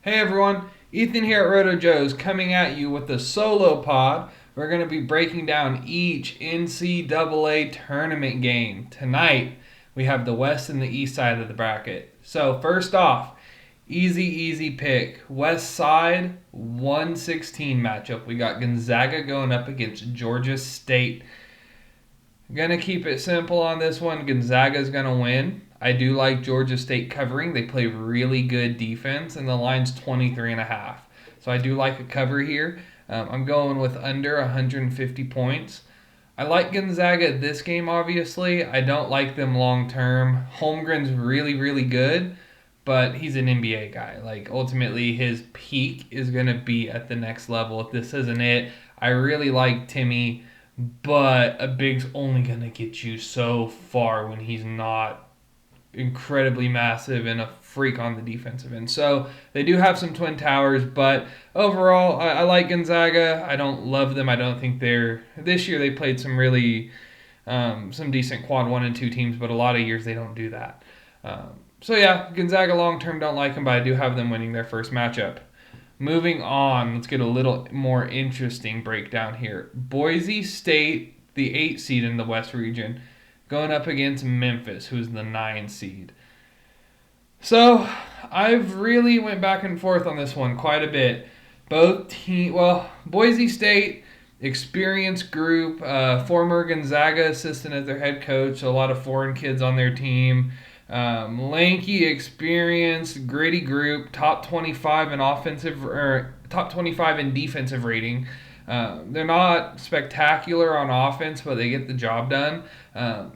Hey everyone, Ethan here at Rotojoes coming at you with the solo pod. We're going to be breaking down each NCAA tournament game. Tonight, we have the west and the east side of the bracket. So first off, easy pick. West side, 116 matchup. We got Gonzaga going up against Georgia State. Gonna keep it simple on this one. Gonzaga's gonna win. I do like Georgia State covering. They play really good defense, and the line's 23.5. So I do like a cover here. I'm going with under 150 points. I like Gonzaga this game, obviously. I don't like them long term. Holmgren's really good, but he's an NBA guy. Like, ultimately, his peak is going to be at the next level. If this isn't it, I really like Timmy, but a big's only going to get you so far when he's not incredibly massive and a freak on the defensive end. So they do have some twin towers, but overall, I like Gonzaga. I don't love them. I don't think this year they played some really some decent quad 1 and 2 teams, but a lot of years they don't do that. So yeah, Gonzaga long term don't like them, but I do have them winning their first matchup. Moving on, let's get a little more interesting breakdown here. Boise State, the 8 seed in the West region, going up against Memphis, who's the 9 seed. So I've really went back and forth on this one quite a bit. Boise State, experienced group, former Gonzaga assistant as their head coach, so a lot of foreign kids on their team. Lanky, experienced, gritty group, top 25 in top 25 in defensive rating. They're not spectacular on offense, but they get the job done.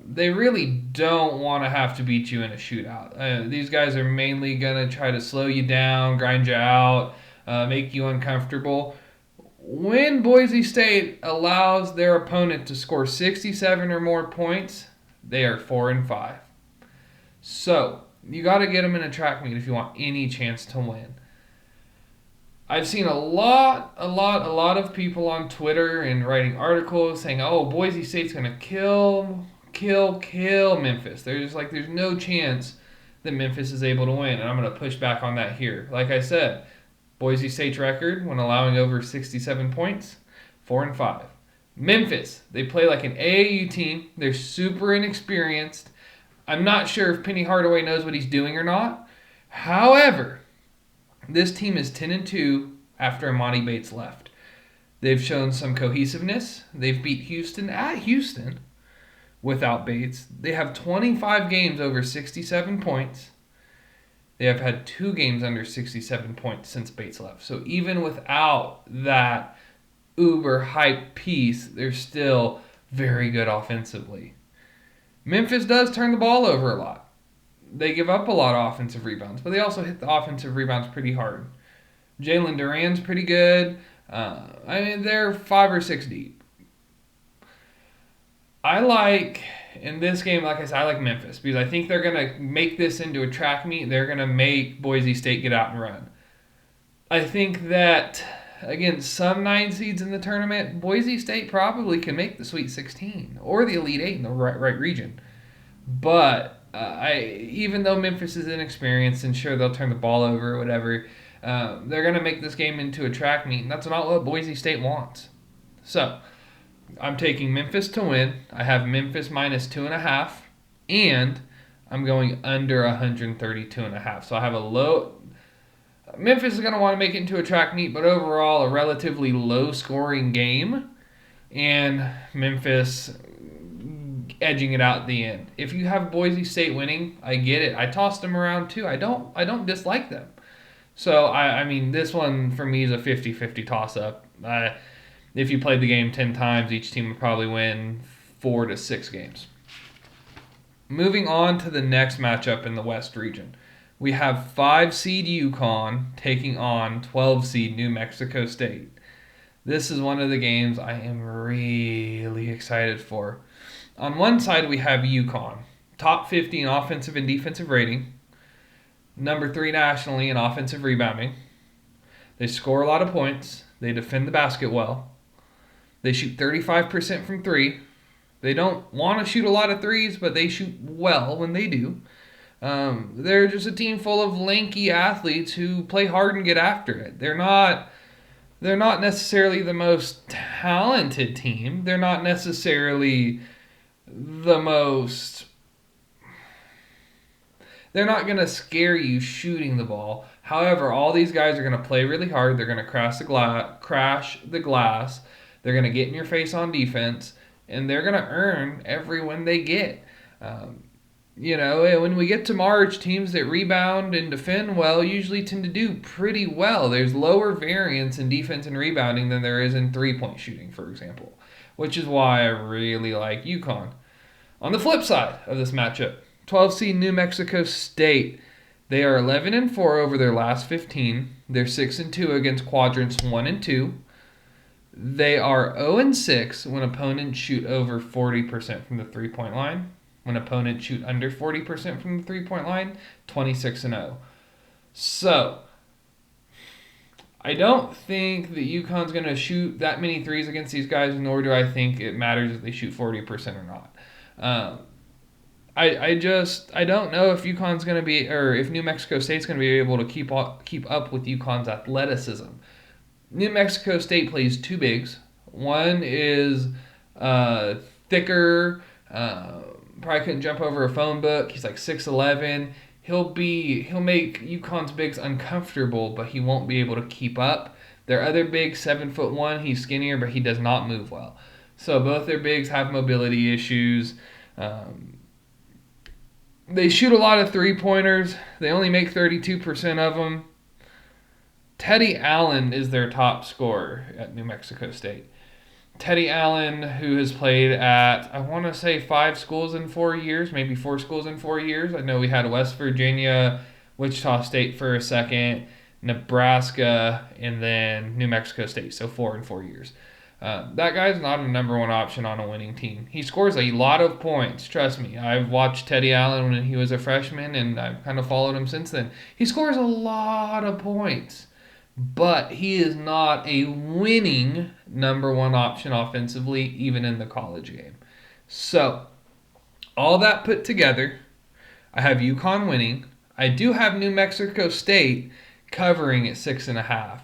They really don't want to have to beat you in a shootout. These guys are mainly going to try to slow you down, grind you out, make you uncomfortable. When Boise State allows their opponent to score 67 or more points, they are 4-5. So, you got to get them in a track meet if you want any chance to win. I've seen a lot of people on Twitter and writing articles saying, "Oh, Boise State's gonna kill Memphis." There's no chance that Memphis is able to win, and I'm gonna push back on that here. Like I said, Boise State's record when allowing over 67 points, 4-5. Memphis, they play like an AAU team. They're super inexperienced. I'm not sure if Penny Hardaway knows what he's doing or not. However, this team is 10-2 after Imani Bates left. They've shown some cohesiveness. They've beat Houston at Houston without Bates. They have 25 games over 67 points. They have had 2 games under 67 points since Bates left. So even without that uber hype piece, they're still very good offensively. Memphis does turn the ball over a lot. They give up a lot of offensive rebounds, but they also hit the offensive rebounds pretty hard. Jalen Duran's pretty good. They're 5 or 6 deep. In this game, like I said, I like Memphis because I think they're going to make this into a track meet. They're going to make Boise State get out and run. I think that against some 9 seeds in the tournament, Boise State probably can make the Sweet 16 or the Elite 8 in the right region. But even though Memphis is inexperienced and sure they'll turn the ball over or whatever, they're going to make this game into a track meet, and that's not what Boise State wants. So, I'm taking Memphis to win. I have Memphis minus 2.5, and I'm going under 132.5. So I have a low. Memphis is going to want to make it into a track meet, but overall a relatively low-scoring game, and Memphis edging it out at the end. If you have Boise State winning, I get it. I tossed them around too. I don't dislike them. So, this one for me is a 50-50 toss-up. If you played the game 10 times, each team would probably win 4 to 6 games. Moving on to the next matchup in the West region. We have 5-seed UConn taking on 12-seed New Mexico State. This is one of the games I am really excited for. On one side, we have UConn, top 50 in offensive and defensive rating, number 3 nationally in offensive rebounding. They score a lot of points. They defend the basket well. They shoot 35% from 3. They don't want to shoot a lot of threes, but they shoot well when they do. They're just a team full of lanky athletes who play hard and get after it. They're not necessarily the most talented team. They're not necessarily the most. They're not going to scare you shooting the ball. However, all these guys are going to play really hard. They're going to crash the glass. They're going to get in your face on defense, and they're going to earn every win they get. When we get to March, teams that rebound and defend well usually tend to do pretty well. There's lower variance in defense and rebounding than there is in three-point shooting, for example, which is why I really like UConn. On the flip side of this matchup, 12 seed New Mexico State. They are 11-4 over their last 15. They're 6-2 against quadrants 1 and 2. They are 0-6 when opponents shoot over 40% from the three-point line. When opponents shoot under 40% from the three-point line, 26-0. So, I don't think that UConn's going to shoot that many threes against these guys, nor do I think it matters if they shoot 40% or not. I don't know if UConn's going to be, or if New Mexico State's going to be able to keep up with UConn's athleticism. New Mexico State plays two bigs. One is thicker, probably couldn't jump over a phone book. He's like 6'11". He'll make UConn's bigs uncomfortable, but he won't be able to keep up. Their other big, 7'1", he's skinnier, but he does not move well. So both their bigs have mobility issues. They shoot a lot of three-pointers. They only make 32% of them. Teddy Allen is their top scorer at New Mexico State. Teddy Allen, who has played at, I want to say 5 schools in 4 years, maybe 4 schools in 4 years. I know we had West Virginia, Wichita State for a second, Nebraska, and then New Mexico State, so 4 in 4 years. That guy's not a number one option on a winning team. He scores a lot of points, trust me. I've watched Teddy Allen when he was a freshman, and I've kind of followed him since then. He scores a lot of points, but he is not a winning number one option offensively, even in the college game. So, all that put together, I have UConn winning. I do have New Mexico State covering at 6.5.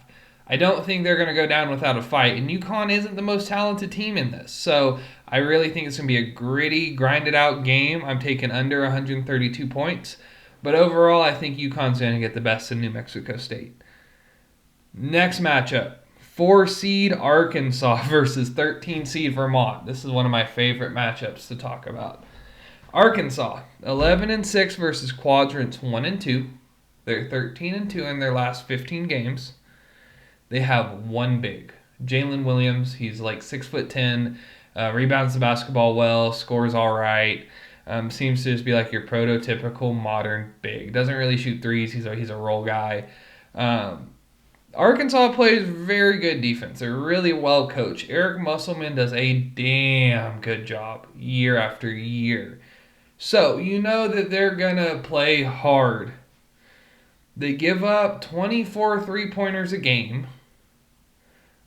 I don't think they're going to go down without a fight, and UConn isn't the most talented team in this. So I really think it's going to be a gritty, grinded-out game. I'm taking under 132 points. But overall, I think UConn's going to get the best in New Mexico State. Next matchup, 4 seed Arkansas versus 13 seed Vermont. This is one of my favorite matchups to talk about. Arkansas, 11-6 versus quadrants 1 and 2. They're 13-2 in their last 15 games. They have one big, Jalen Williams. He's like 6'10", rebounds the basketball well, scores all right. Seems to just be like your prototypical modern big. Doesn't really shoot threes. He's a roll guy. Arkansas plays very good defense. They're really well coached. Eric Musselman does a damn good job year after year. So you know that they're gonna play hard. They give up 24 three-pointers a game.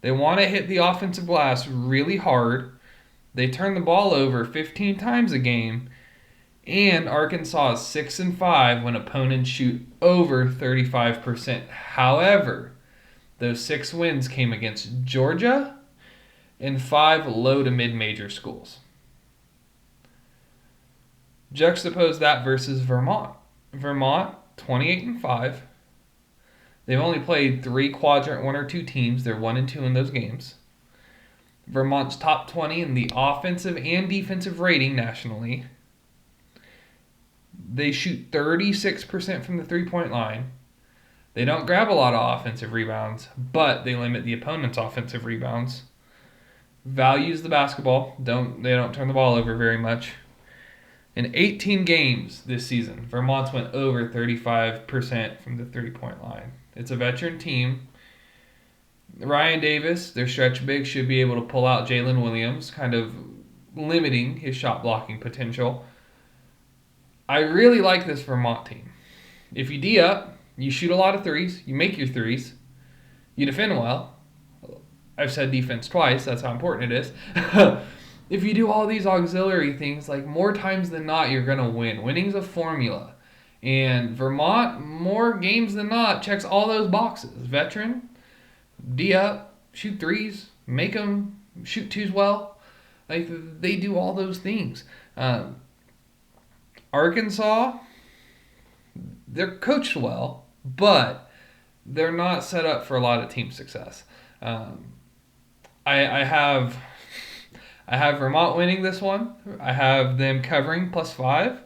They want to hit the offensive glass really hard. They turn the ball over 15 times a game. And Arkansas is 6-5 when opponents shoot over 35%. However, those 6 wins came against Georgia and 5 low to mid-major schools. Juxtapose that versus Vermont. Vermont, 28-5. They've only played 3 quadrant 1 or 2 teams. They're 1 and 2 in those games. Vermont's top 20 in the offensive and defensive rating nationally. They shoot 36% from the three-point line. They don't grab a lot of offensive rebounds, but they limit the opponent's offensive rebounds. Values the basketball. They don't turn the ball over very much. In 18 games this season, Vermont's went over 35% from the three-point line. It's a veteran team. Ryan Davis, their stretch big, should be able to pull out Jalen Williams, kind of limiting his shot blocking potential. I really like this Vermont team. If you D up, you shoot a lot of threes, you make your threes, you defend well. I've said defense twice, that's how important it is. If you do all these auxiliary things, like more times than not, you're going to win. Winning's a formula. And Vermont, more games than not, checks all those boxes. Veteran, D up, shoot threes, make them shoot twos well. Like, they do all those things. Arkansas, they're coached well, but they're not set up for a lot of team success. I have Vermont winning this one. I have them covering +5,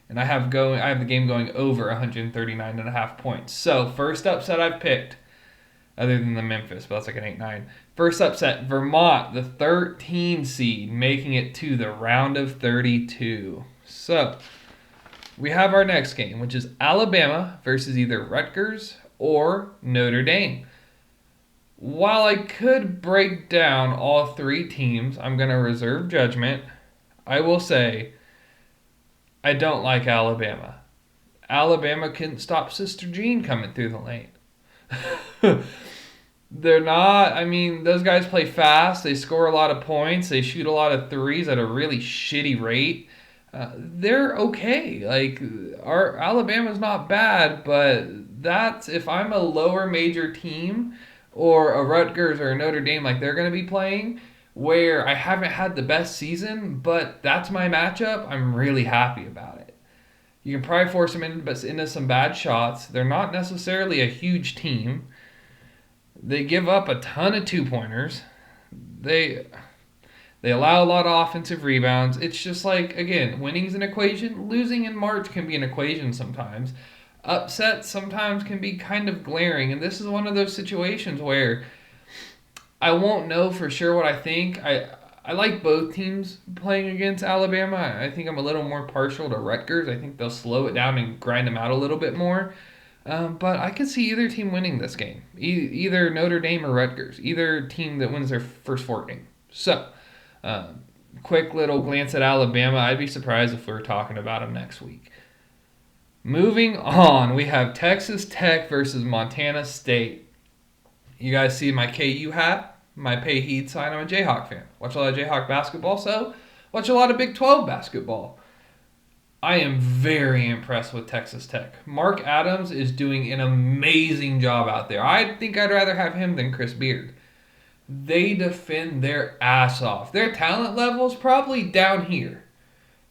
and I have the game going over 139.5 points. So first upset I've picked, other than the Memphis, but that's like an 8-9. First upset, Vermont, the 13 seed, making it to the round of 32. So we have our next game, which is Alabama versus either Rutgers or Notre Dame. While I could break down all three teams, I'm going to reserve judgment. I will say I don't like Alabama. Alabama couldn't stop Sister Jean coming through the lane. They're not, I mean, those guys play fast. They score a lot of points. They shoot a lot of threes at a really shitty rate. They're okay. Like, our Alabama's not bad, but that's, if I'm a lower major team or a Rutgers or a Notre Dame, like they're going to be playing, where I haven't had the best season, but that's my matchup, I'm really happy about it. You can probably force them into some bad shots. They're not necessarily a huge team. They give up a ton of two-pointers. They allow a lot of offensive rebounds. It's just like, again, winning's an equation. Losing in March can be an equation sometimes. Upsets sometimes can be kind of glaring. And this is one of those situations where I won't know for sure what I think. I like both teams playing against Alabama. I think I'm a little more partial to Rutgers. I think they'll slow it down and grind them out a little bit more. But I could see either team winning this game. Either Notre Dame or Rutgers. Either team that wins their first 4 games. So, quick little glance at Alabama. I'd be surprised if we were talking about them next week. Moving on, we have Texas Tech versus Montana State. You guys see my KU hat, my pay heed sign. I'm a Jayhawk fan. Watch a lot of Jayhawk basketball, so watch a lot of Big 12 basketball. I am very impressed with Texas Tech. Mark Adams is doing an amazing job out there. I think I'd rather have him than Chris Beard. They defend their ass off. Their talent level is probably down here.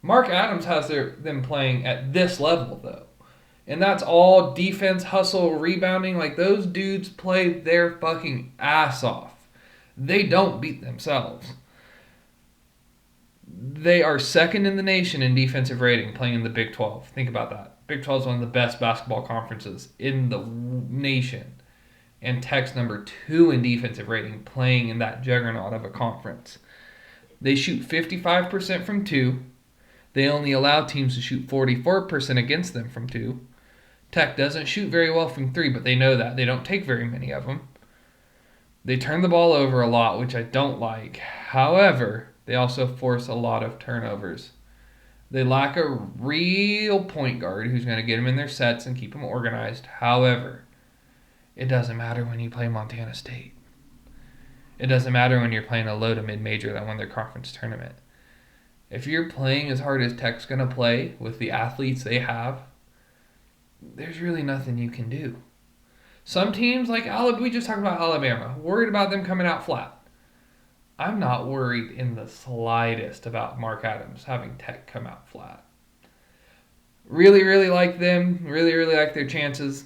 Mark Adams has them playing at this level, though. And that's all defense, hustle, rebounding. Like, those dudes play their fucking ass off. They don't beat themselves. They are second in the nation in defensive rating playing in the Big 12. Think about that. Big 12 is one of the best basketball conferences in the nation. And Tech's number 2 in defensive rating playing in that juggernaut of a conference. They shoot 55% from 2. They only allow teams to shoot 44% against them from 2. Tech doesn't shoot very well from 3, but they know that. They don't take very many of them. They turn the ball over a lot, which I don't like. However, they also force a lot of turnovers. They lack a real point guard who's going to get them in their sets and keep them organized. However, it doesn't matter when you play Montana State. It doesn't matter when you're playing a low to mid-major that won their conference tournament. If you're playing as hard as Tech's going to play with the athletes they have, there's really nothing you can do. Some teams like Alabama, we just talked about Alabama, worried about them coming out flat. I'm not worried in the slightest about Mark Adams having Tech come out flat. Really, really like them. Really, really like their chances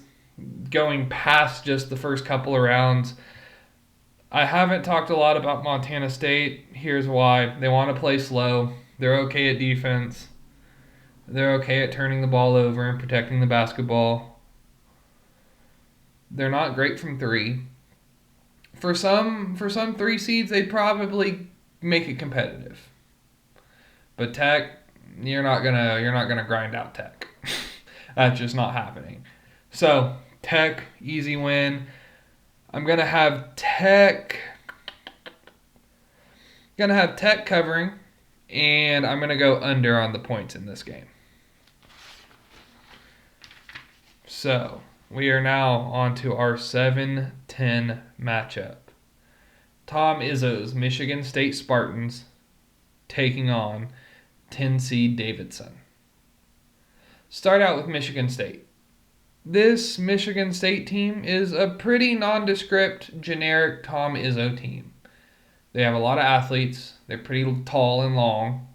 going past just the first couple of rounds. I haven't talked a lot about Montana State. Here's why. They want to play slow. They're okay at defense. They're okay at turning the ball over and protecting the basketball. They're not great from 3. For some 3 seeds, they'd probably make it competitive. But Tech, you're not gonna grind out Tech. That's just not happening. So Tech, easy win. I'm gonna have Tech covering, and I'm gonna go under on the points in this game. So we are now on to our 7-10 matchup. Tom Izzo's Michigan State Spartans taking on 10 seed Davidson. Start out with Michigan State. This Michigan State team is a pretty nondescript, generic Tom Izzo team. They have a lot of athletes. They're pretty tall and long.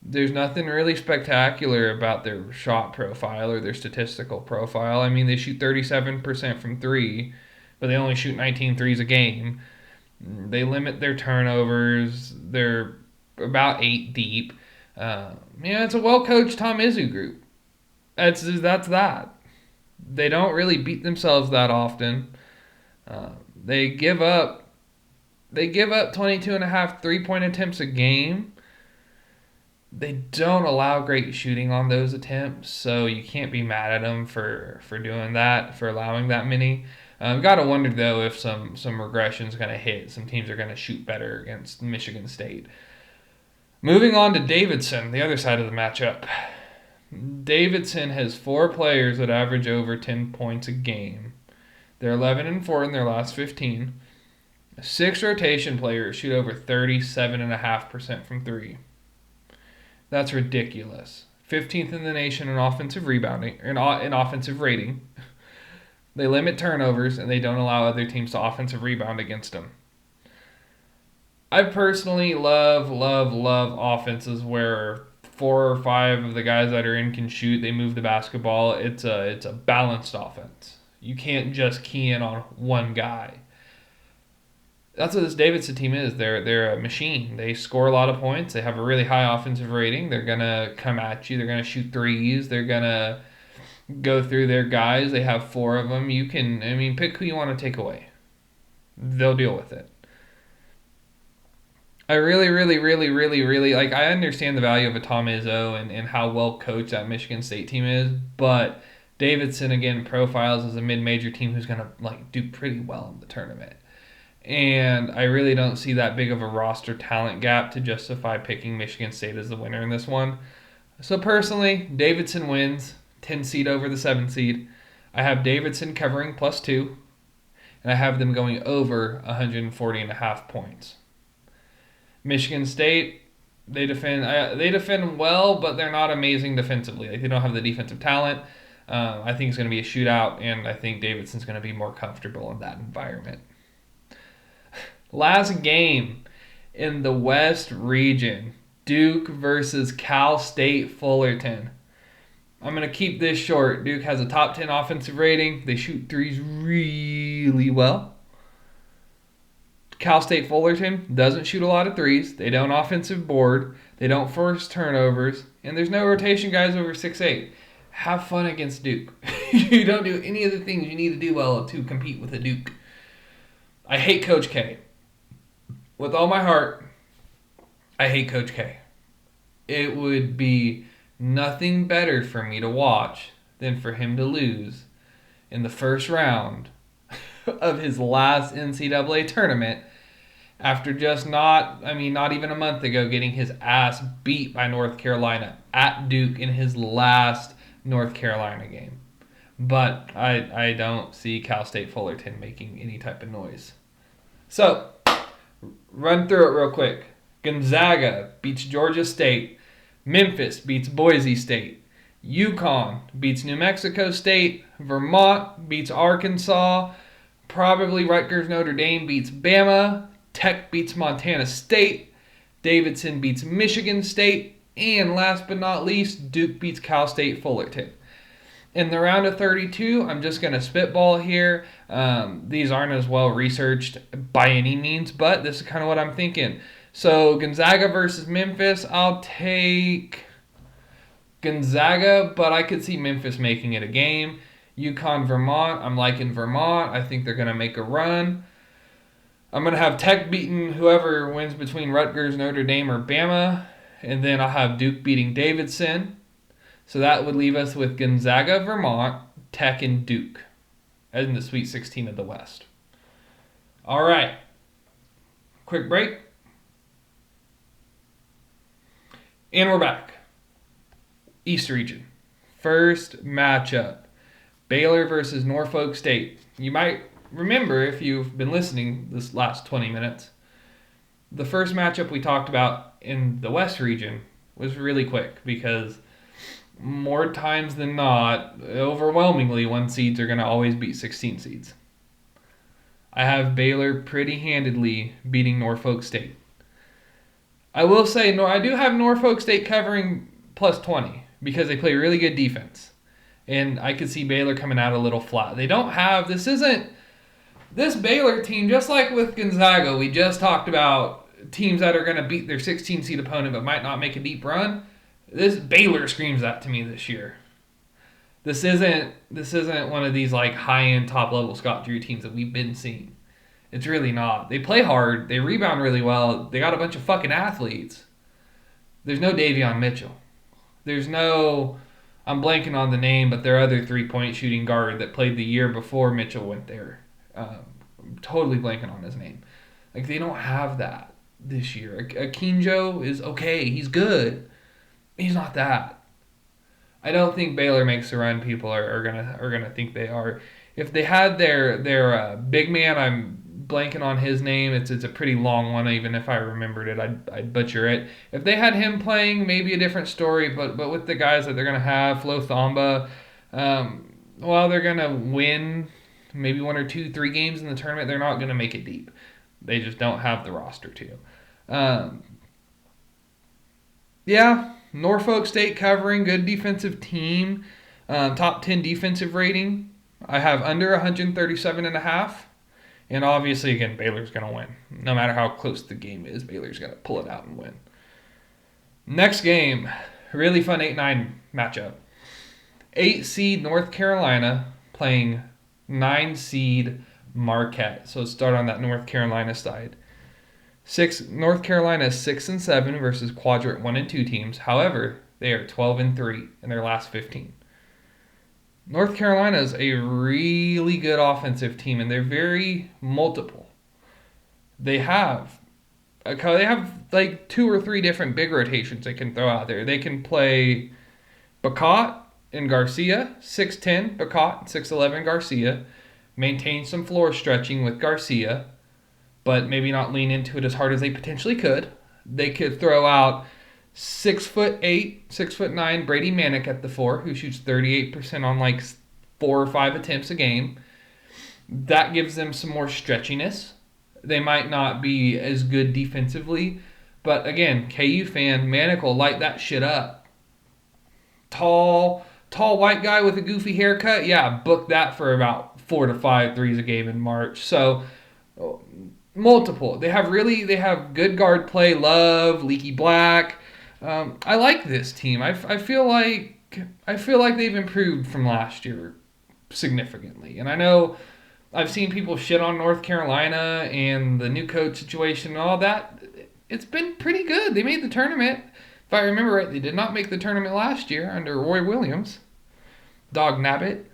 There's nothing really spectacular about their shot profile or their statistical profile. I mean, they shoot 37% from three, but they only shoot 19 threes a game. They limit their turnovers. They're about 8 deep. It's a well-coached Tom Izzo group. That's that. They don't really beat themselves that often. They give up 22 and a half three-point attempts a game. They don't allow great shooting on those attempts, so you can't be mad at them for doing that, for allowing that many. Got to wonder, though, if some regression's going to hit. Some teams are going to shoot better against Michigan State. Moving on to Davidson, the other side of the matchup. Davidson has 4 players that average over 10 points a game. They're 11-4 in their last 15. 6 rotation players shoot over 37.5% from 3. That's ridiculous. 15th in the nation in offensive rebounding, in offensive rating. They limit turnovers, and they don't allow other teams to offensive rebound against them. I personally love offenses where 4 or 5 of the guys that are in can shoot. They move the basketball. It's a balanced offense. You can't just key in on one guy. That's what this Davidson team is. They're a machine. They score a lot of points. They have a really high offensive rating. They're going to come at you. They're going to shoot threes. They're going to go through their guys. They have 4 of them. You can, pick who you want to take away. They'll deal with it. I really, I understand the value of a Tom Izzo and how well coached that Michigan State team is, but Davidson, again, profiles as a mid-major team who's going to do pretty well in the tournament. And I really don't see that big of a roster talent gap to justify picking Michigan State as the winner in this one. So personally, Davidson wins, 10 seed over the 7 seed. I have Davidson covering +2, and I have them going over 140.5 points. Michigan State, they defend well, but they're not amazing defensively. They don't have the defensive talent. I think it's going to be a shootout, and I think Davidson's going to be more comfortable in that environment. Last game in the West region, Duke versus Cal State Fullerton. I'm going to keep this short. Duke has a top 10 offensive rating. They shoot threes really well. Cal State Fullerton doesn't shoot a lot of threes. They don't offensive board. They don't force turnovers. And there's no rotation guys over 6'8". Have fun against Duke. You don't do any of the things you need to do well to compete with a Duke. I hate Coach K. With all my heart, I hate Coach K. It would be nothing better for me to watch than for him to lose in the first round of his last NCAA tournament after just not even a month ago getting his ass beat by North Carolina at Duke in his last North Carolina game. But I don't see Cal State Fullerton making any type of noise. So, run through it real quick. Gonzaga beats Georgia State. Memphis beats Boise State. UConn beats New Mexico State. Vermont beats Arkansas. Probably Rutgers Notre Dame beats Bama. Tech beats Montana State. Davidson beats Michigan State. And last but not least, Duke beats Cal State Fullerton. In the round of 32, I'm just going to spitball here. These aren't as well researched by any means, but this is kind of what I'm thinking. So Gonzaga versus Memphis, I'll take Gonzaga, but I could see Memphis making it a game. UConn, Vermont, I'm liking Vermont. I think they're going to make a run. I'm going to have Tech beating whoever wins between Rutgers, Notre Dame, or Bama. And then I'll have Duke beating Davidson. So that would leave us with Gonzaga, Vermont, Tech, and Duke as in the Sweet 16 of the West. All right. Quick break. And we're back. East region. First matchup. Baylor versus Norfolk State. You might remember, if you've been listening this last 20 minutes, the first matchup we talked about in the West region was really quick because more times than not, overwhelmingly, 1 seeds are going to always beat 16 seeds. I have Baylor pretty handedly beating Norfolk State. I will say, I do have Norfolk State covering plus 20 because they play really good defense. And I could see Baylor coming out a little flat. This Baylor team, just like with Gonzaga, we just talked about teams that are going to beat their 16 seed opponent but might not make a deep run. This Baylor screams that to me this year. This isn't one of these like high-end top-level Scott Drew teams that we've been seeing. It's really not. They play hard. They rebound really well. They got a bunch of fucking athletes. There's no Davion Mitchell. There's no... I'm blanking on the name, but their other three-point shooting guard that played the year before Mitchell went there. I'm totally blanking on his name. Like, they don't have that this year. Akinjo is okay. He's good. He's not that. I don't think Baylor makes a run. People are gonna think they are. If they had their big man, I'm blanking on his name. It's a pretty long one. Even if I remembered it, I'd butcher it. If they had him playing, maybe a different story. But with the guys that they're gonna have, Flo Thamba, they're gonna win maybe 1 or 2, 3 games in the tournament. They're not gonna make it deep. They just don't have the roster to. Norfolk State covering, good defensive team, top 10 defensive rating. I have under 137.5. And obviously, again, Baylor's going to win. No matter how close the game is, Baylor's going to pull it out and win. Next game, really fun 8-9 matchup. 8 seed North Carolina playing 9 seed Marquette. So let's start on that North Carolina side. North Carolina is 6-7 versus quadrant 1 and 2 teams. However, they are 12-3 in their last 15. North Carolina is a really good offensive team, and they're very multiple. They have like 2 or 3 different big rotations they can throw out there. They can play Bacot and Garcia, 6'10", Bacot, 6'11", Garcia. Maintain some floor stretching with Garcia, but maybe not lean into it as hard as they potentially could. They could throw out 6'8", 6'9" Brady Manick at the 4, who shoots 38% on like 4 or 5 attempts a game. That gives them some more stretchiness. They might not be as good defensively, but again, KU fan, Manick will light that shit up. Tall white guy with a goofy haircut, book that for about 4 to 5 threes a game in March. So multiple. They have good guard play. Love, Leaky Black. I like this team. I feel like they've improved from last year significantly. And I know I've seen people shit on North Carolina and the new coach situation and all that. It's been pretty good. They made the tournament. If I remember right, they did not make the tournament last year under Roy Williams. Dog nabbit.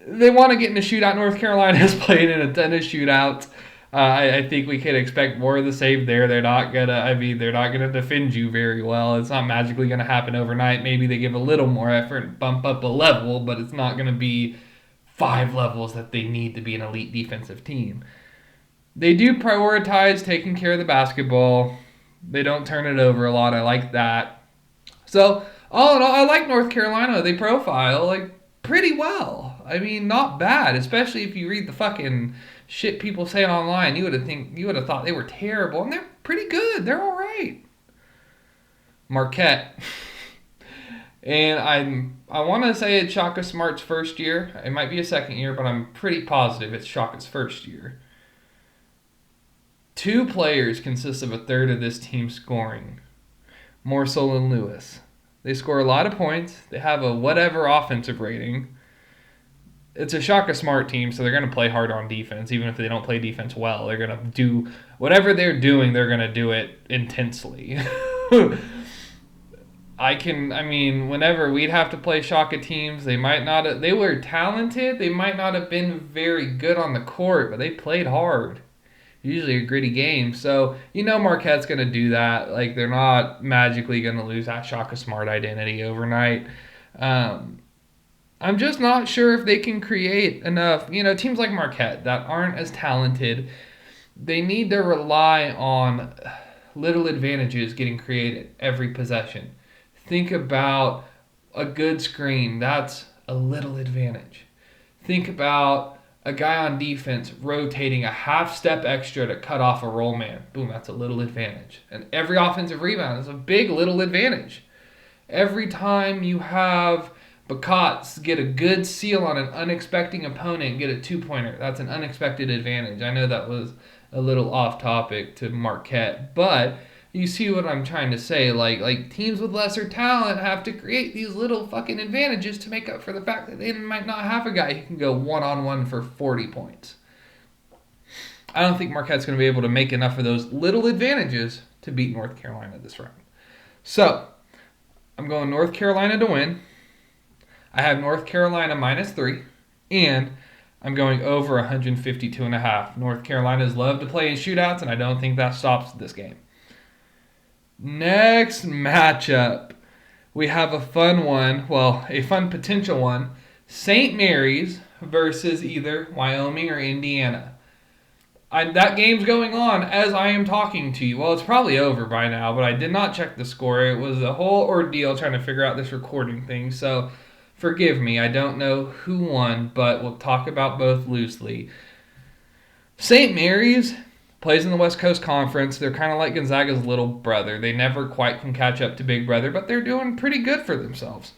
They want to get in a shootout. North Carolina has played in a ton of shootouts. I think we can expect more of the same there. They're not gonna defend you very well. It's not magically gonna happen overnight. Maybe they give a little more effort and bump up a level, but it's not gonna be 5 levels that they need to be an elite defensive team. They do prioritize taking care of the basketball. They don't turn it over a lot. I like that. So all in all, I like North Carolina. They profile like pretty well. I mean, not bad, especially if you read the fucking shit people say online. You would have thought they were terrible, and they're pretty good. They're all right. Marquette, and I want to say it's Shaka Smart's first year. It might be a second year, but I'm pretty positive it's Shaka's first year. 2 players consist of a third of this team scoring. Morsel and Lewis. They score a lot of points. They have a whatever offensive rating. It's a Shaka Smart team, so they're going to play hard on defense. Even if they don't play defense well, they're going to do whatever they're doing. They're going to do it intensely. Whenever we'd have to play Shaka teams, they were talented. They might not have been very good on the court, but they played hard. Usually a gritty game. So, Marquette's going to do that. Like, they're not magically going to lose that Shaka Smart identity overnight. I'm just not sure if they can create enough. Teams like Marquette that aren't as talented, they need to rely on little advantages getting created every possession. Think about a good screen. That's a little advantage. Think about a guy on defense rotating a half step extra to cut off a roll man. Boom, that's a little advantage. And every offensive rebound is a big little advantage. Every time you have Bacotz get a good seal on an unexpected opponent and get a two-pointer, that's an unexpected advantage. I know that was a little off topic to Marquette, but you see what I'm trying to say. Like teams with lesser talent have to create these little fucking advantages to make up for the fact that they might not have a guy who can go one-on-one for 40 points. I don't think Marquette's going to be able to make enough of those little advantages to beat North Carolina this round. So, I'm going North Carolina to win. I have North Carolina -3, and I'm going over 152.5. North Carolina's love to play in shootouts, and I don't think that stops this game. Next matchup, we have a fun one, well, a fun potential one. St. Mary's versus either Wyoming or Indiana. That game's going on as I am talking to you. Well, it's probably over by now, but I did not check the score. It was a whole ordeal trying to figure out this recording thing, so forgive me. I don't know who won, but we'll talk about both loosely. St. Mary's plays in the West Coast Conference. They're kind of like Gonzaga's little brother. They never quite can catch up to Big Brother, but they're doing pretty good for themselves.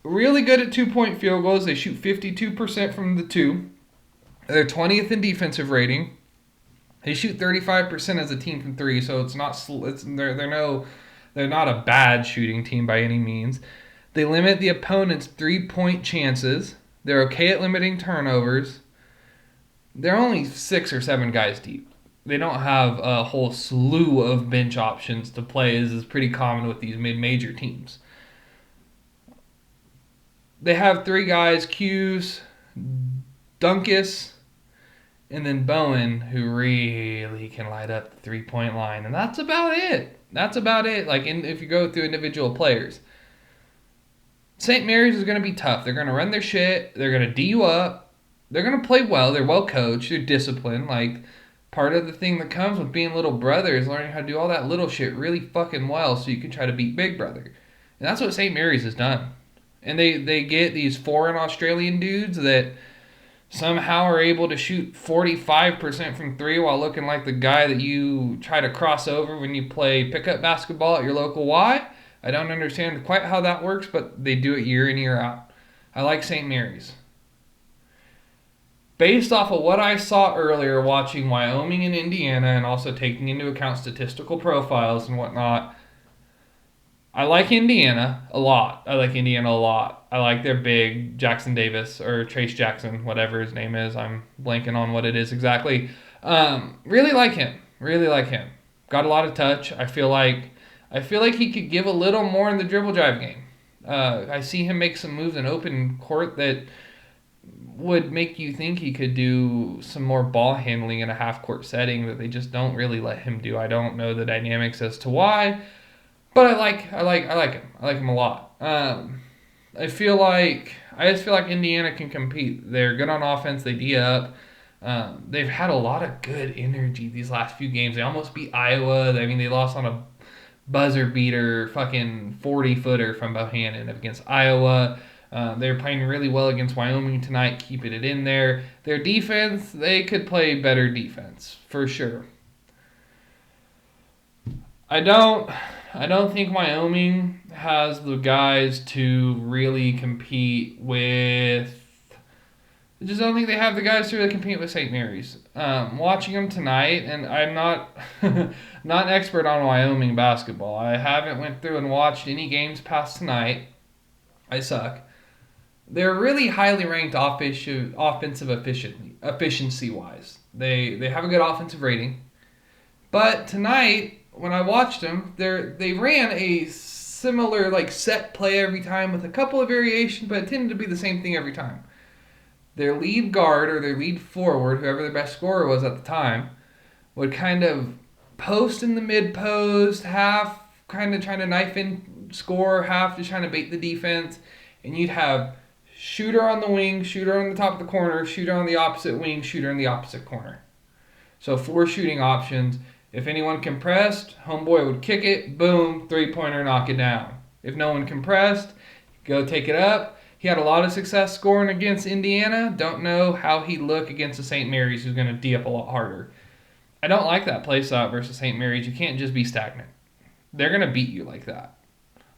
Really good at two-point field goals. They shoot 52% from the two. They're 20th in defensive rating. They shoot 35% as a team from three, so it's not they're not a bad shooting team by any means. They limit the opponent's three-point chances. They're okay at limiting turnovers. They're only 6 or 7 guys deep. They don't have a whole slew of bench options to play, as is pretty common with these mid-major teams. They have 3 guys, Hughes, Dunkus, and then Bowen, who really can light up the three-point line. And that's about it. If you go through individual players. St. Mary's is going to be tough. They're going to run their shit. They're going to D you up. They're going to play well. They're well coached. They're disciplined. Part of the thing that comes with being little brother is learning how to do all that little shit really fucking well so you can try to beat Big Brother. And that's what St. Mary's has done. And they get these foreign Australian dudes that somehow are able to shoot 45% from three while looking like the guy that you try to cross over when you play pickup basketball at your local Y. I don't understand quite how that works, but they do it year in, year out. I like St. Mary's. Based off of what I saw earlier watching Wyoming and Indiana and also taking into account statistical profiles and whatnot, I like Indiana a lot. I like their big Jackson Davis or Trace Jackson, whatever his name is. I'm blanking on what it is exactly. Really like him. Got a lot of touch. I feel like he could give a little more in the dribble drive game. I see him make some moves in open court that would make you think he could do some more ball handling in a half-court setting that they just don't really let him do. I don't know the dynamics as to why, but I like him. I like him a lot. I just feel like Indiana can compete. They're good on offense. They D up. They've had a lot of good energy these last few games. They almost beat Iowa. They lost on a buzzer beater, fucking 40-footer from Bohannon against Iowa. They're playing really well against Wyoming tonight, keeping it in there. Their defense, they could play better defense, for sure. I don't think Wyoming has the guys to really compete with... I just don't think they have the guys to really compete with St. Mary's. Watching them tonight, and I'm not not an expert on Wyoming basketball. I haven't went through and watched any games past tonight. I suck. They're really highly ranked offensive efficiency-wise. They have a good offensive rating. But tonight, when I watched them, they ran a similar set play every time with a couple of variations, but it tended to be the same thing every time. Their lead guard or their lead forward, whoever their best scorer was at the time, would kind of post in the mid-post, half kind of trying to knife in score, half just trying to bait the defense, and you'd have shooter on the wing, shooter on the top of the corner, shooter on the opposite wing, shooter in the opposite corner. So 4 shooting options. If anyone compressed, homeboy would kick it, boom, three-pointer, knock it down. If no one compressed, go take it up. He had a lot of success scoring against Indiana. Don't know how he'd look against the St. Mary's, who's going to D up a lot harder. I don't like that play style versus St. Mary's. You can't just be stagnant. They're going to beat you like that.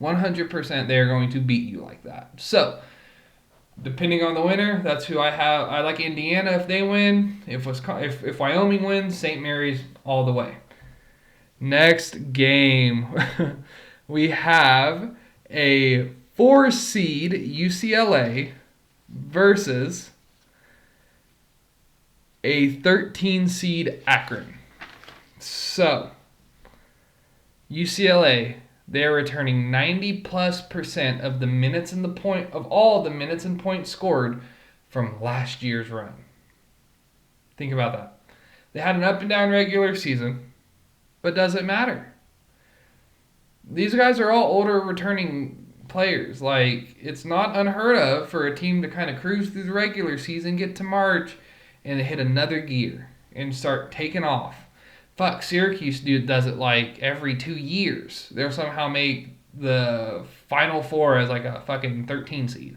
100% they're going to beat you like that. So, depending on the winner, that's who I have. I like Indiana if they win. If Wyoming wins, St. Mary's all the way. Next game, we have a 4-seed UCLA versus a 13-seed Akron. So, UCLA, they're returning 90+% of the minutes in the point of all the minutes and points scored from last year's run. Think about that. They had an up and down regular season, but does it matter? These guys are all older returning players. Like, it's not unheard of for a team to kind of cruise through the regular season, get to March, and hit another gear and start taking off. Fuck, Syracuse does it like every 2 years. They'll somehow make the Final Four as like a fucking 13 seed.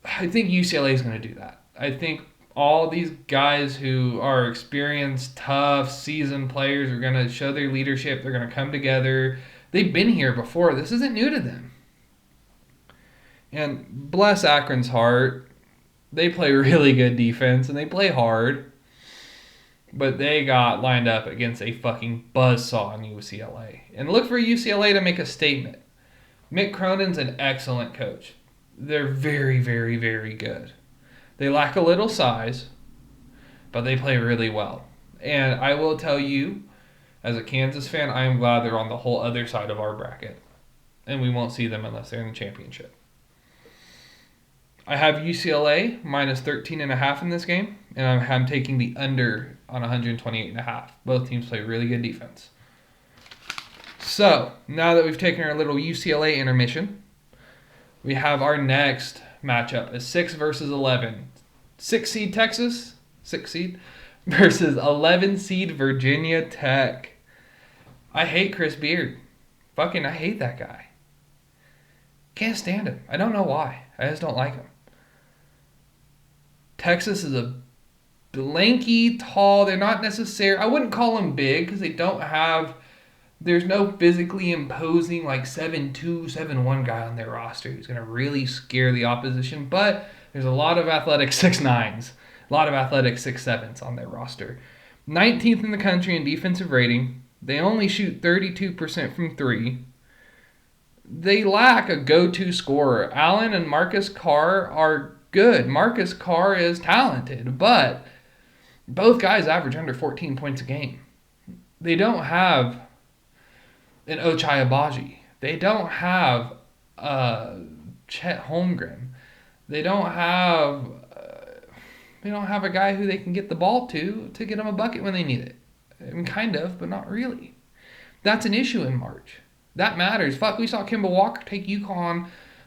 I think UCLA is going to do that. I think all these guys who are experienced, tough, seasoned players are going to show their leadership. They're going to come together. They've been here before. This isn't new to them. And bless Akron's heart. They play really good defense and they play hard. But they got lined up against a fucking buzzsaw in UCLA. And look for UCLA to make a statement. Mick Cronin's an excellent coach. They're very, very, very good. They lack a little size, but they play really well. And I will tell you, as a Kansas fan, I am glad they're on the whole other side of our bracket. And we won't see them unless they're in the championship. I have UCLA minus 13.5 in this game, and I'm taking the under on 128.5. Both teams play really good defense. So, now that we've taken our little UCLA intermission, we have our next matchup, a 6 versus 11. 6-seed Texas, 6-seed, versus 11-seed Virginia Tech. I hate Chris Beard. I hate that guy. Can't stand him. I don't know why. I just don't like him. Texas is a lanky, tall. They're not necessarily, I wouldn't call them big because they don't have, there's no physically imposing like 7'2", 7'1" guy on their roster who's going to really scare the opposition. But there's a lot of athletic 6'9", a lot of athletic 6'7" on their roster. 19th in the country in defensive rating. They only shoot 32% from 3. They lack a go-to scorer. Allen and Marcus Carr are good. Marcus Carr is talented, but both guys average under 14 points a game. They don't have an Ochai Agbaji. They don't have Chet Holmgren. They don't have a guy who they can get the ball to get them a bucket when they need it. I mean, kind of, but not really. That's an issue in March. That matters. Fuck, we saw Kemba Walker take UConn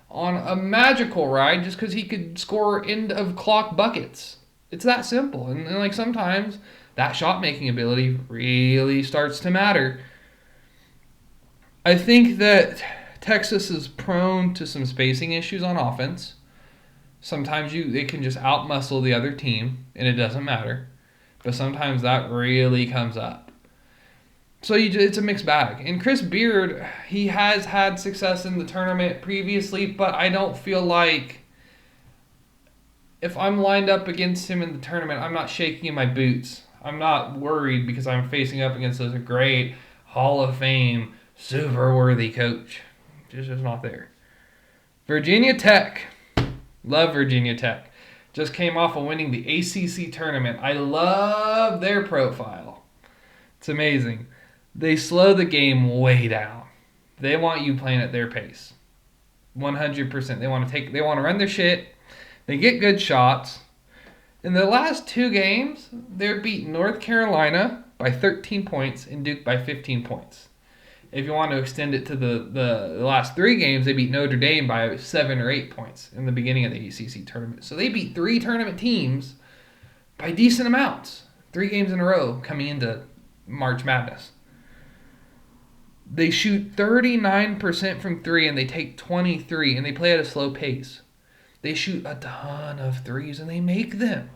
on a magical ride just because he could score end-of-clock buckets. It's that simple. And like sometimes that shot-making ability really starts to matter. I think that Texas is prone to some spacing issues on offense. Sometimes they can just out-muscle the other team, and it doesn't matter. But sometimes that really comes up. So it's a mixed bag. And Chris Beard, he has had success in the tournament previously, but I don't feel like if I'm lined up against him in the tournament, I'm not shaking in my boots. I'm not worried because I'm facing up against a great Hall of Fame, super worthy coach. Just not there. Virginia Tech. Love Virginia Tech. Just came off of winning the ACC tournament. I love their profile. It's amazing. They slow the game way down. They want you playing at their pace. 100%. They want to run their shit. They get good shots. In the last 2 games, they're beat North Carolina by 13 points and Duke by 15 points. If you want to extend it to the last 3 games, they beat Notre Dame by 7 or 8 points in the beginning of the ACC tournament. So they beat 3 tournament teams by decent amounts. 3 games in a row coming into March Madness. They shoot 39% from three and they take 23, and they play at a slow pace. They shoot a ton of threes and they make them.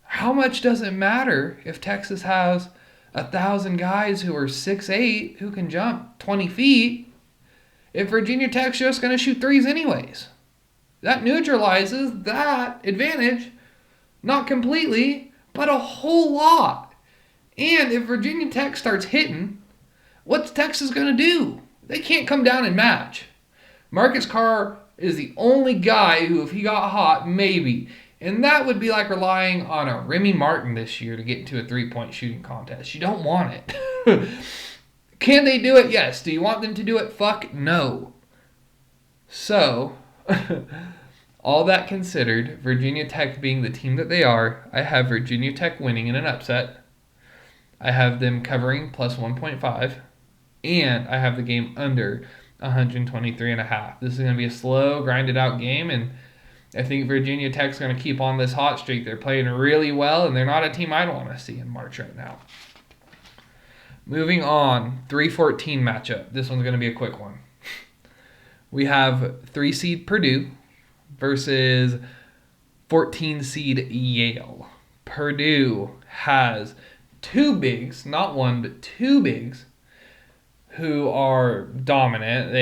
How much does it matter if Texas has 1,000 guys who are 6'8", who can jump 20 feet, if Virginia Tech's just going to shoot threes anyways? That neutralizes that advantage, not completely, but a whole lot. And if Virginia Tech starts hitting, what's Texas going to do? They can't come down and match. Marcus Carr is the only guy who, if he got hot, maybe. And that would be like relying on a Remy Martin this year to get into a three-point shooting contest. You don't want it. Can they do it? Yes. Do you want them to do it? Fuck no. So, all that considered, Virginia Tech being the team that they are, I have Virginia Tech winning in an upset. I have them covering plus 1.5. And I have the game under 123.5. This is going to be a slow, grinded out game, and I think Virginia Tech's going to keep on this hot streak. They're playing really well, and they're not a team I don't want to see in March right now. Moving on, 3-14 matchup. This one's going to be a quick one. We have 3-seed Purdue versus 14-seed Yale. Purdue has two bigs, not one, but two bigs, who are dominant.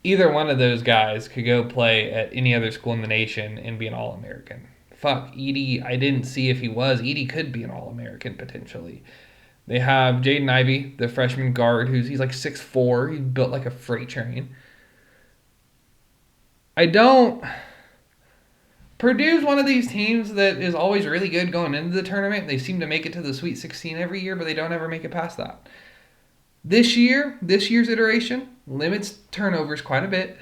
Either one of those guys could go play at any other school in the nation and be an All-American. Fuck, Edey, I didn't see if he was. Edey could be an All-American potentially. They have Jaden Ivey, the freshman guard, he's like 6'4". He's built like a freight train. Purdue's one of these teams that is always really good going into the tournament. They seem to make it to the Sweet 16 every year, but they don't ever make it past that. This year's iteration limits turnovers quite a bit.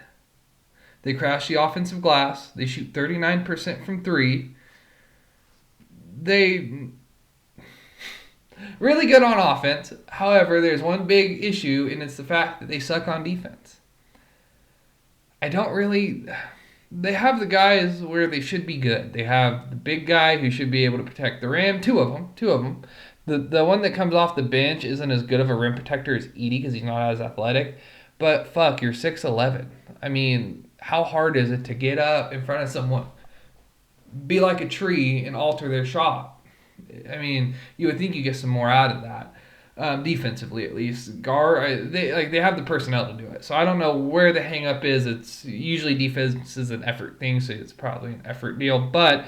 They crash the offensive glass. They shoot 39% from three. They really good on offense. However, there's one big issue, and it's the fact that they suck on defense. They have the guys where they should be good. They have the big guy who should be able to protect the rim. Two of them. The one that comes off the bench isn't as good of a rim protector as Edey because he's not as athletic. But fuck, you're 6'11". I mean, how hard is it to get up in front of someone, be like a tree, and alter their shot? I mean, you would think you get some more out of that, defensively at least. They have the personnel to do it. So I don't know where the hang up is. It's usually defense is an effort thing, so it's probably an effort deal. But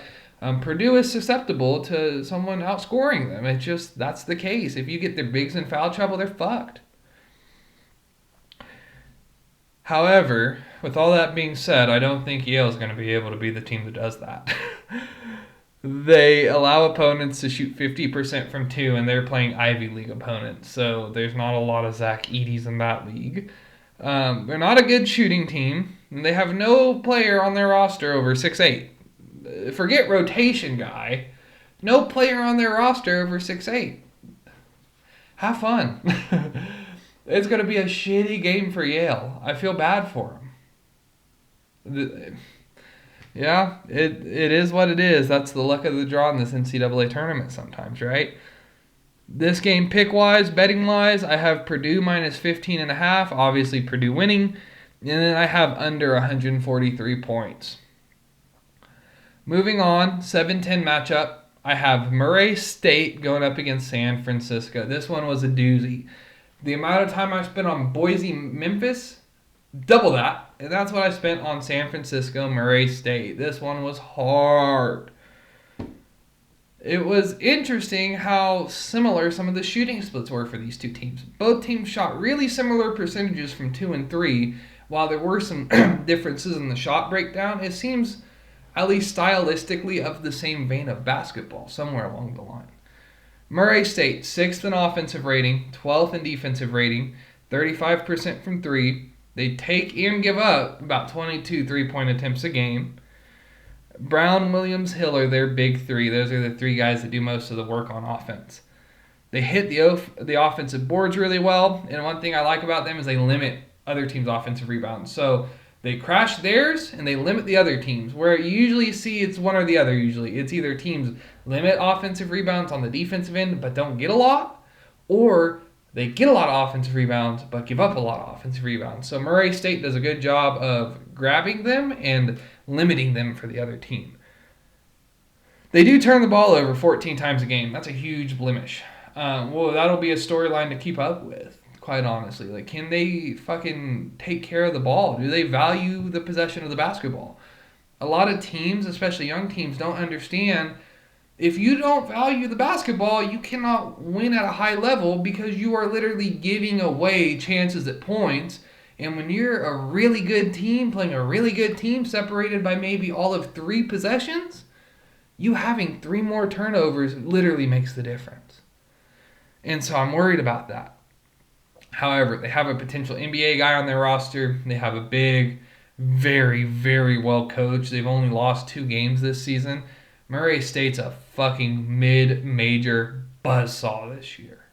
Purdue is susceptible to someone outscoring them. It's just, that's the case. If you get their bigs in foul trouble, they're fucked. However, with all that being said, I don't think Yale is going to be able to be the team that does that. They allow opponents to shoot 50% from two, and they're playing Ivy League opponents. So there's not a lot of Zach Edeys in that league. They're not a good shooting team. And they have no player on their roster over 6'8". Forget rotation guy. No player on their roster over 6'8". Have fun. It's going to be a shitty game for Yale. I feel bad for them. Yeah, it is what it is. That's the luck of the draw in this NCAA tournament sometimes, right? This game, pick-wise, betting-wise, I have Purdue minus 15.5. Obviously, Purdue winning. And then I have under 143 points. Moving on, 7-10 matchup. I have Murray State going up against San Francisco. This one was a doozy. The amount of time I spent on Boise, Memphis, double that. And that's what I spent on San Francisco, Murray State. This one was hard. It was interesting how similar some of the shooting splits were for these two teams. Both teams shot really similar percentages from 2 and 3. While there were some differences in the shot breakdown, it seems, at least stylistically, of the same vein of basketball, somewhere along the line. Murray State, 6th in offensive rating, 12th in defensive rating, 35% from 3. They take and give up about 22 three-point attempts a game. Brown, Williams, Hill are their big three. Those are the three guys that do most of the work on offense. They hit the offensive boards really well, and one thing I like about them is they limit other teams' offensive rebounds. So they crash theirs, and they limit the other teams, where you usually see it's one or the other usually. It's either teams limit offensive rebounds on the defensive end but don't get a lot, or they get a lot of offensive rebounds but give up a lot of offensive rebounds. So Murray State does a good job of grabbing them and limiting them for the other team. They do turn the ball over 14 times a game. That's a huge blemish. Well, that'll be a storyline to keep up with, quite honestly. Like, can they fucking take care of the ball? Do they value the possession of the basketball? A lot of teams, especially young teams, don't understand if you don't value the basketball, you cannot win at a high level because you are literally giving away chances at points. And when you're a really good team, playing a really good team, separated by maybe all of 3 possessions, you having 3 more turnovers literally makes the difference. And so I'm worried about that. However, they have a potential NBA guy on their roster. They have a big, very, very well coached. They've only lost 2 games this season. Murray State's a fucking mid-major buzzsaw this year.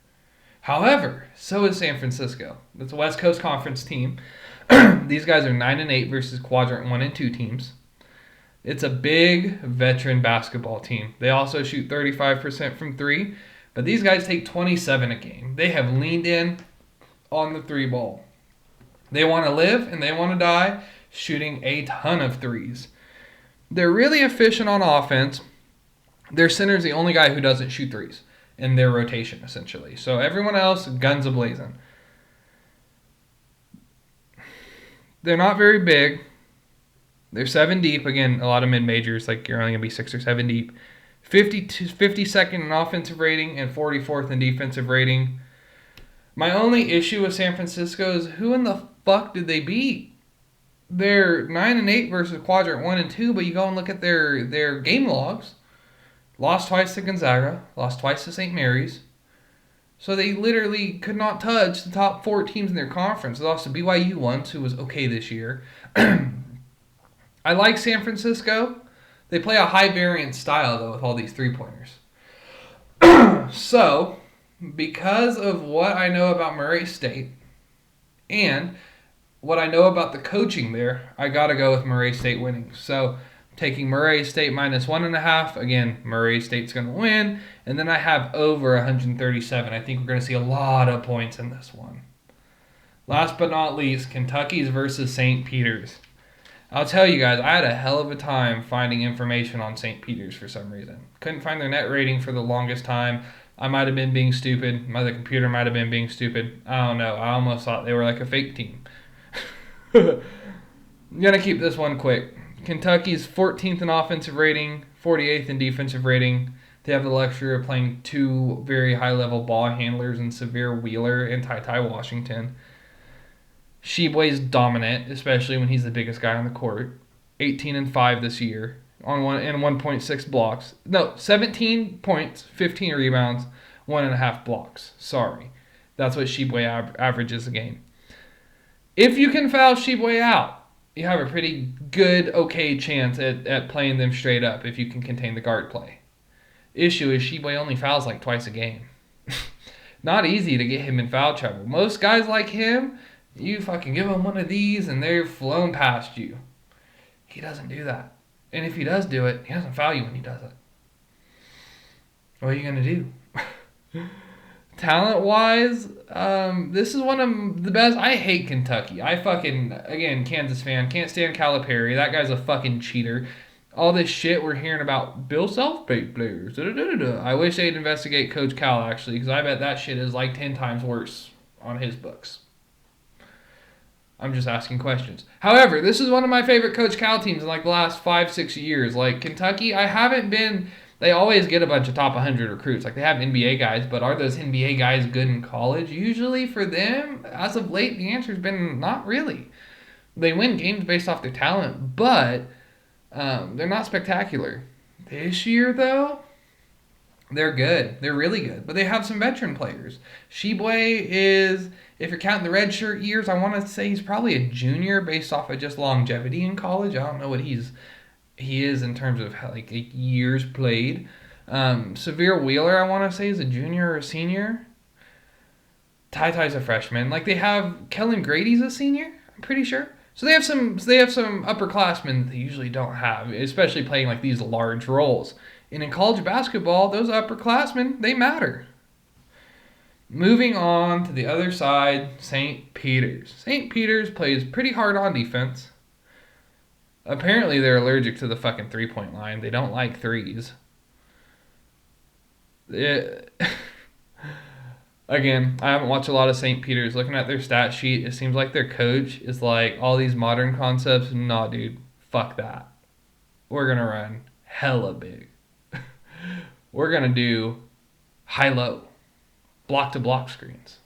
However, so is San Francisco. It's a West Coast Conference team. These guys are 9-8 versus quadrant 1 and 2 teams. It's a big veteran basketball team. They also shoot 35% from 3, but these guys take 27 a game. They have leaned in on the 3 ball. They want to live and they want to die shooting a ton of 3s. They're really efficient on offense. Their center's the only guy who doesn't shoot 3s in their rotation, essentially. So everyone else, guns a-blazing. They're not very big. They're 7 deep. Again, a lot of mid-majors, like you're only going to be 6 or 7 deep. 52nd in offensive rating and 44th in defensive rating. My only issue with San Francisco is who in the fuck did they beat? They're 9-8 versus quadrant 1 and 2, but you go and look at their game logs. Lost twice to Gonzaga, lost twice to St. Mary's. So they literally could not touch the top 4 teams in their conference. They lost to BYU once, who was okay this year. I like San Francisco. They play a high variance style, though, with all these 3-pointers. So, because of what I know about Murray State and what I know about the coaching there, I got to go with Murray State winning. So, taking Murray State minus 1.5. Again, Murray State's going to win. And then I have over 137. I think we're going to see a lot of points in this one. Last but not least, Kentucky's versus St. Peter's. I'll tell you guys, I had a hell of a time finding information on St. Peter's for some reason. Couldn't find their net rating for the longest time. I might have been being stupid. The computer might have been being stupid. I don't know. I almost thought they were like a fake team. I'm going to keep this one quick. Kentucky's 14th in offensive rating, 48th in defensive rating. They have the luxury of playing 2 very high-level ball handlers in Severe Wheeler and Ty Washington. Sheboy's dominant, especially when he's the biggest guy on the court. 18-5 this year on 1.6 blocks. No, 17 points, 15 rebounds, 1.5 blocks. Sorry. That's what Sheboy averages a game. If you can foul Sheboy out, you have a pretty good, okay chance at playing them straight up if you can contain the guard play. Issue is Sheboy only fouls like twice a game. Not easy to get him in foul trouble. Most guys like him, you fucking give him one of these and they're flown past you. He doesn't do that. And if he does do it, he doesn't foul you when he does it. What are you going to do? Talent-wise, this is one of the best. I hate Kentucky. Again, Kansas fan, can't stand Calipari. That guy's a fucking cheater. All this shit we're hearing about Bill Self-Paid players. I wish they'd investigate Coach Cal, actually, because I bet that shit is like 10 times worse on his books. I'm just asking questions. However, this is one of my favorite Coach Cal teams in like the last 5-6 years. Like Kentucky, they always get a bunch of top 100 recruits. Like they have NBA guys, but are those NBA guys good in college? Usually for them, as of late, the answer's been not really. They win games based off their talent, but they're not spectacular. This year, though, they're good. They're really good. But they have some veteran players. Sheboy is, if you're counting the redshirt years, I want to say he's probably a junior based off of just longevity in college. I don't know what he is in terms of like years played. Severe Wheeler, I want to say, is a junior or a senior. Ty's a freshman. Like they have Kellen Grady's a senior, I'm pretty sure. So they have some upperclassmen that they usually don't have, especially playing like these large roles. And in college basketball, those upperclassmen, they matter. Moving on to the other side, St. Peter's. St. Peter's plays pretty hard on defense. Apparently, they're allergic to the fucking three-point line. They don't like threes. Again, I haven't watched a lot of St. Peter's. Looking at their stat sheet, it seems like their coach is like, all these modern concepts. Nah, dude. Fuck that. We're going to run hella big. We're going to do high-low. Block-to-block screens.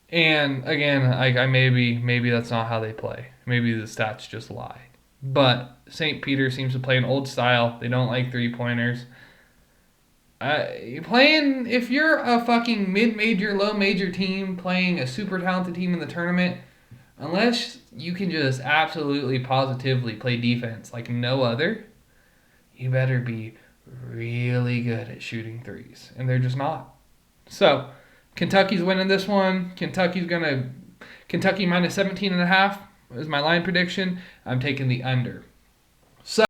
And again, I maybe that's not how they play. Maybe the stats just lie. But St. Peter seems to play an old style. They don't like three-pointers. If you're a fucking mid-major, low-major team playing a super talented team in the tournament, unless you can just absolutely positively play defense like no other, you better be really good at shooting threes. And they're just not. So, Kentucky's winning this one. Kentucky minus 17.5 is my line prediction. I'm taking the under.